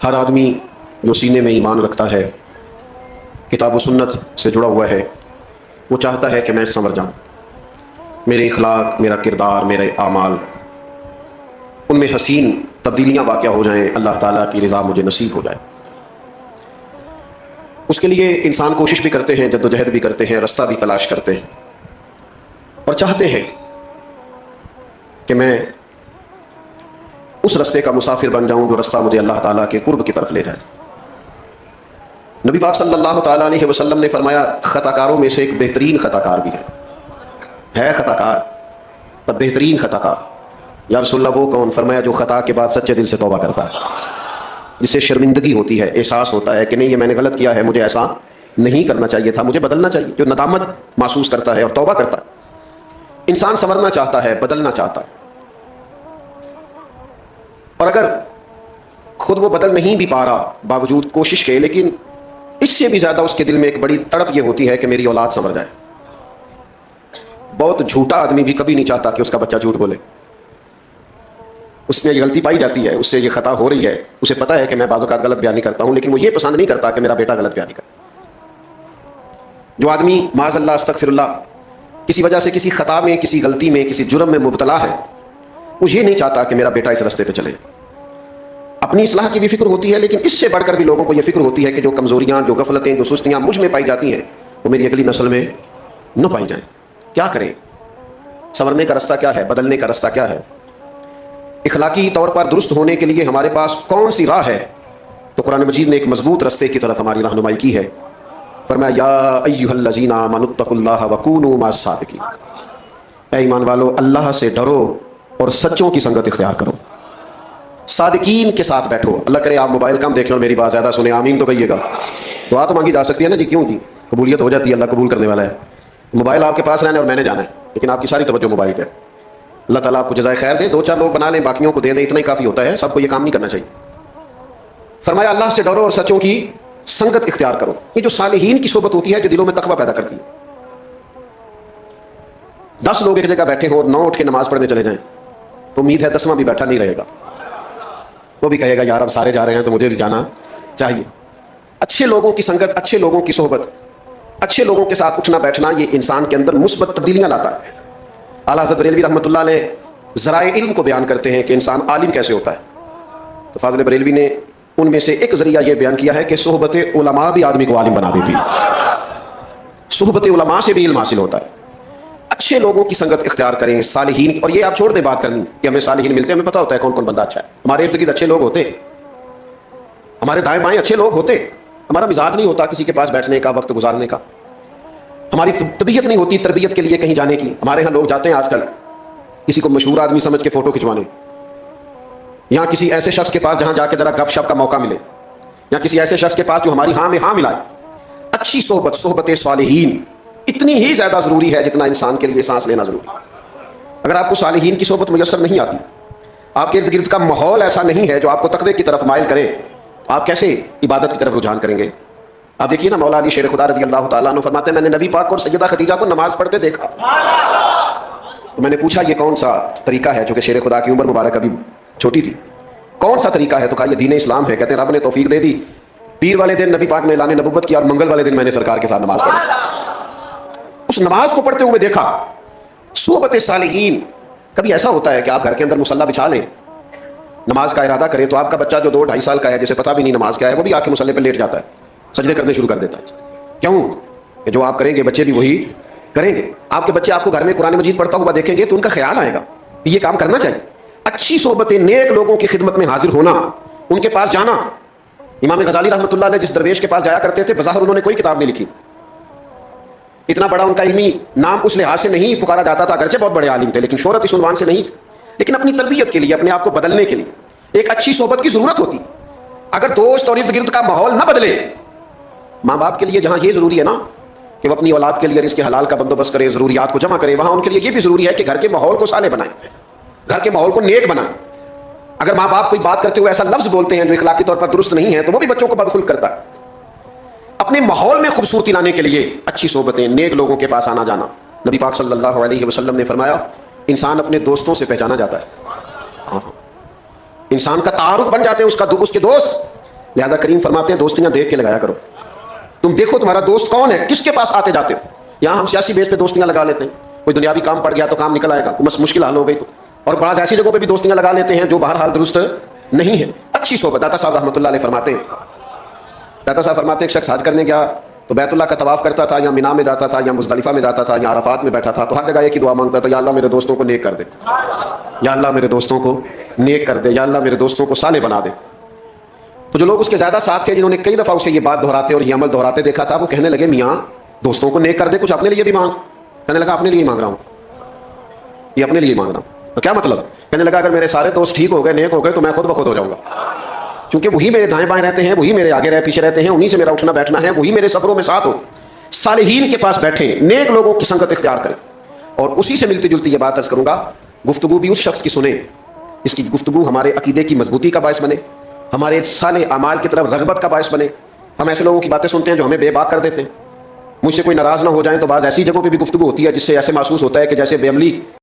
ہر آدمی جو سینے میں ایمان رکھتا ہے، کتاب و سنت سے جڑا ہوا ہے، وہ چاہتا ہے کہ میں سنور جاؤں، میرے اخلاق، میرا کردار، میرے اعمال، ان میں حسین تبدیلیاں واقع ہو جائیں، اللہ تعالیٰ کی رضا مجھے نصیب ہو جائے۔ اس کے لیے انسان کوشش بھی کرتے ہیں، جد و جہد بھی کرتے ہیں، رستہ بھی تلاش کرتے ہیں، اور چاہتے ہیں کہ میں اس رستے کا مسافر بن جاؤں جو رستہ مجھے اللہ تعالیٰ کے قرب کی طرف لے جائے۔ نبی پاک صلی اللہ تعالیٰ علیہ وسلم نے فرمایا، خطا کاروں میں سے ایک بہترین خطا کار بھی ہے خطا کار پر بہترین خطا کار۔ یا رسول اللہ وہ کون؟ فرمایا جو خطا کے بعد سچے دل سے توبہ کرتا ہے، جسے شرمندگی ہوتی ہے، احساس ہوتا ہے کہ نہیں یہ میں نے غلط کیا ہے، مجھے ایسا نہیں کرنا چاہیے تھا، مجھے بدلنا چاہیے، جو ندامت محسوس کرتا ہے اور توبہ کرتا ہے۔ انسان سنورنا چاہتا ہے، بدلنا چاہتا ہے، اور اگر خود وہ بدل نہیں بھی پا رہا باوجود کوشش کے، لیکن اس سے بھی زیادہ اس کے دل میں ایک بڑی تڑپ یہ ہوتی ہے کہ میری اولاد سنور جائے۔ بہت جھوٹا آدمی بھی کبھی نہیں چاہتا کہ اس کا بچہ جھوٹ بولے، اس میں یہ غلطی پائی جاتی ہے، اس سے یہ خطا ہو رہی ہے، اسے پتا ہے کہ میں بعض اوقات غلط بیانی کرتا ہوں، لیکن وہ یہ پسند نہیں کرتا کہ میرا بیٹا غلط بیانی کرے۔ جو آدمی معاذ اللہ استغفر اللہ کسی وجہ سے کسی خطا میں، کسی غلطی میں، کسی جرم میں مبتلا ہے، وہ یہ نہیں چاہتا کہ میرا بیٹا اس رستے پہ چلے۔ اپنی اصلاح کی بھی فکر ہوتی ہے، لیکن اس سے بڑھ کر بھی لوگوں کو یہ فکر ہوتی ہے کہ جو کمزوریاں، جو غفلتیں، جو سستیاں مجھ میں پائی جاتی ہیں وہ میری اگلی نسل میں نہ پائی جائیں۔ کیا کریں؟ سنورنے کا رستہ کیا ہے؟ بدلنے کا رستہ کیا ہے؟ اخلاقی طور پر درست ہونے کے لیے ہمارے پاس کون سی راہ ہے؟ تو قرآن مجید نے ایک مضبوط رستے کی طرف ہماری رہنمائی کی ہے۔ فرمایا یا ایھا الذین آمنوا اتقوا اللہ وکونوا مع الصادقین، اے ایمان والو اللہ سے ڈرو اور سچوں کی سنگت اختیار کرو، صادقین کے ساتھ بیٹھو۔ اللہ کرے آپ موبائل کم دیکھیں اور میری بات زیادہ سنیں، آمین تو کہیے گا۔ دعا تو مانگی جا سکتی ہے نا جی، کیوں جی؟ قبولیت ہو جاتی ہے، اللہ قبول کرنے والا ہے۔ موبائل آپ کے پاس رہنا اور میں نے جانا ہے، لیکن آپ کی ساری توجہ موبائل پہ۔ اللہ تعالیٰ آپ کو جزائے خیر دے، 2-4 لوگ بنا لیں، باقیوں کو دے دیں، اتنا ہی کافی ہوتا ہے، سب کو یہ کام نہیں کرنا چاہیے۔ فرمایا اللہ سے ڈرو اور سچوں کی سنگت اختیار کرو۔ یہ جو صالحین کی صحبت ہوتی ہے جو دلوں میں تقویٰ پیدا کرتی ہے۔ 10 لوگ ایک جگہ بیٹھے ہوں اور 9 اٹھ کے نماز پڑھنے چلے جائیں تو امید ہے 10واں بھی بیٹھا نہیں رہے گا، وہ بھی کہے گا یار اب سارے جا رہے ہیں تو مجھے بھی جانا چاہیے۔ اچھے لوگوں کی سنگت، اچھے لوگوں کی صحبت، اچھے لوگوں کے ساتھ اٹھنا بیٹھنا، یہ انسان کے اندر مثبت تبدیلیاں لاتا ہے۔ اعلیٰ حضرت بریلوی رحمۃ اللہ علیہ ذرائع علم کو بیان کرتے ہیں کہ انسان عالم کیسے ہوتا ہے، تو فاضل بریلوی نے ان میں سے ایک ذریعہ یہ بیان کیا ہے کہ صحبت علماء بھی آدمی کو عالم بنا دیتی ہے۔ صحبت علماء سے بھی علم حاصل ہوتا ہے۔ اچھے لوگوں کی سنگت اختیار کریں، صالحین، اور یہ آپ چھوڑ دیں بات کرنی کہ ہمیں صالحین ملتے ہیں، ہمیں پتہ ہوتا ہے کون کون بندہ اچھا ہے، ہمارے ارد گرد اچھے لوگ ہوتے، ہمارے دائیں بائیں اچھے لوگ ہوتے، ہمارا مزاج نہیں ہوتا کسی کے پاس بیٹھنے کا، وقت گزارنے کا، ہماری طبیعت نہیں ہوتی تربیت کے لیے کہیں جانے کی۔ ہمارے ہاں لوگ جاتے ہیں آج کل کسی کو مشہور آدمی سمجھ کے فوٹو کھنچوانے، یا کسی ایسے شخص کے پاس جہاں جا کے ذرا گپ شپ کا موقع ملے، یا کسی ایسے شخص کے پاس جو ہماری ہاں میں ہاں ملائے۔ اچھی صحبت، صحبت صالحین اتنی ہی زیادہ ضروری ہے جتنا انسان کے لیے سانس لینا ضروری ہے۔ اگر آپ کو صالحین کی صحبت میسر نہیں آتی، آپ کے ارد گرد کا ماحول ایسا نہیں ہے جو آپ کو تقوی کی طرف مائل کرے، آپ کیسے عبادت کی طرف رجحان کریں گے؟ آپ دیکھیے نا، مولا علی شیر خدا رضی اللہ تعالیٰ عنہ فرماتے ہیں میں نے نبی پاک اور سیدہ خدیجہ کو نماز پڑھتے دیکھا، تو میں نے پوچھا یہ کون سا طریقہ ہے، چونکہ شیر خدا کی عمر مبارک ابھی چھوٹی تھی، کون سا طریقہ ہے؟ تو کہا یہ دین اسلام ہے۔ کہتے ہیں رب نے توفیق دے دی، پیر والے دن نبی پاک نے اعلان نبوت کیا اور منگل والے دن میں نے سرکار کے ساتھ نماز پڑھی۔ اس نماز کو پڑھتے ہوئے دیکھا صحبت صالحین۔ کبھی ایسا ہوتا ہے کہ آپ گھر کے اندر مصلی بچھا لیں، نماز کا ارادہ کریں، تو آپ کا بچہ جو 2-2.5 سال کا ہے، جسے پتہ بھی نہیں نماز کیا ہے، وہ بھی آ کے مصلی پہ لیٹ جاتا ہے، سجدے کرنے شروع کر دیتا ہے۔ کیوں؟ کہ جو آپ کریں گے بچے بھی وہی کریں گے۔ آپ کے بچے آپ کو گھر میں قرآن مجید پڑھتا ہوا دیکھیں گے تو ان کا خیال آئے گا کہ یہ کام کرنا چاہیے۔ اچھی صحبتیں، نیک لوگوں کی خدمت میں حاضر ہونا، ان کے پاس جانا۔ امام غزالی رحمۃ اللہ علیہ جس درویش کے پاس جایا کرتے تھے، بظاہر انہوں نے کوئی کتاب نہیں لکھی، اتنا بڑا ان کا علمی نام اس لحاظ سے نہیں پکارا جاتا تھا، اگرچہ بہت بڑے عالم تھے، لیکن شہرت اس عنوان سے نہیں تھی، لیکن اپنی تربیت کے لیے، اپنے آپ کو بدلنے کے لیے ایک اچھی صحبت کی ضرورت ہوتی۔ اگر دوست اور ارد گرد کا ماحول نہ بدلے، ماں باپ کے لیے جہاں یہ ضروری ہے نا کہ وہ اپنی اولاد کے لیے رزق حلال کا بندوبست کرے، ضروریات کو جمع کرے، وہاں ان کے لیے یہ بھی ضروری ہے کہ گھر کے ماحول کو صالح بنائیں، گھر کے ماحول کو نیک بنائیں۔ اگر ماں باپ کوئی بات کرتے ہوئے ایسا لفظ بولتے ہیں جو اخلاقی طور پر درست نہیں ہے، تو وہ بھی بچوں کو بدخلق کرتا ہے۔ اپنے ماحول میں خوبصورتی لانے کے لیے اچھی صحبتیں، نیک لوگوں کے پاس آنا جانا۔ نبی پاک صلی اللہ علیہ وسلم نے فرمایا انسان اپنے دوستوں سے پہچانا جاتا ہے، انسان کا تعارف بن جاتے ہیں اس کے دوست لہذا کریم فرماتے ہیں دوستیاں دیکھ کے لگایا کرو. تم دیکھو تمہارا دوست کون ہے, کس کے پاس آتے جاتے ہو. یہاں ہم سیاسی بیس پہ دوستیاں لگا لیتے ہیں, کوئی دنیاوی کام پڑ گیا تو کام نکل آئے گا, بس مشکل حل ہو گئی تو. اور بعض ایسی جگہوں پہ بھی دوستیاں لگا لیتے ہیں جو بہرحال درست نہیں ہے. اچھی صحبت. داتا صاحب رحمۃ اللہ علیہ فرماتے ہیں, داتا صاحب فرماتے ہیں ایک شخص حج کرنے گیا تو بیت اللہ کا طواف کرتا تھا, یا مینا میں جاتا تھا, یا مزدلفہ میں جاتا تھا, یا عرفات میں بیٹھا تھا, تو ہر جگہ ایک ہی دعا مانگتا تھا, یا اللہ میرے دوستوں کو نیک کر دے, یا اللہ میرے دوستوں کو نیک کر دے, یا اللہ میرے دوستوں کو صالح بنا دے. تو جو لوگ اس کے زیادہ ساتھ تھے, جنہوں نے کئی دفعہ اسے یہ بات دہراتے اور یہ عمل دہراتے دیکھا تھا, وہ کہنے لگے میاں دوستوں کو نیک کر دے, کچھ اپنے لیے بھی مانگ. کہنے لگا اپنے لیے مانگ رہا ہوں, یہ اپنے لیے مانگ رہا ہوں. تو کیا مطلب؟ کہنے لگا اگر میرے سارے دوست ٹھیک ہو گئے, نیک ہو گئے, تو میں خود بخود ہو جاؤں گا, کیونکہ وہی میرے دائیں بائیں رہتے ہیں, وہی میرے آگے رہ پیچھے رہتے ہیں, انہی سے میرا اٹھنا بیٹھنا ہے, وہی میرے سفروں میں ساتھ ہو. صالحین کے پاس بیٹھیں, نیک لوگوں کی سنگت اختیار کریں. اور اسی سے ملتی جلتی یہ بات عرض کروں گا, گفتگو بھی اس شخص کی سنیں, اس کی گفتگو ہمارے عقیدے کی مضبوطی کا باعث بنے, ہمارے صالح اعمال کی طرف رغبت کا باعث بنے. ہم ایسے لوگوں کی باتیں سنتے ہیں جو ہمیں بے باک کر دیتے ہیں. مجھ سے کوئی ناراض نہ ہو جائیں تو بعض ایسی جگہوں پہ بھی گفتگو ہوتی ہے جس سے ایسے محسوس ہوتا ہے کہ جیسے بے عملی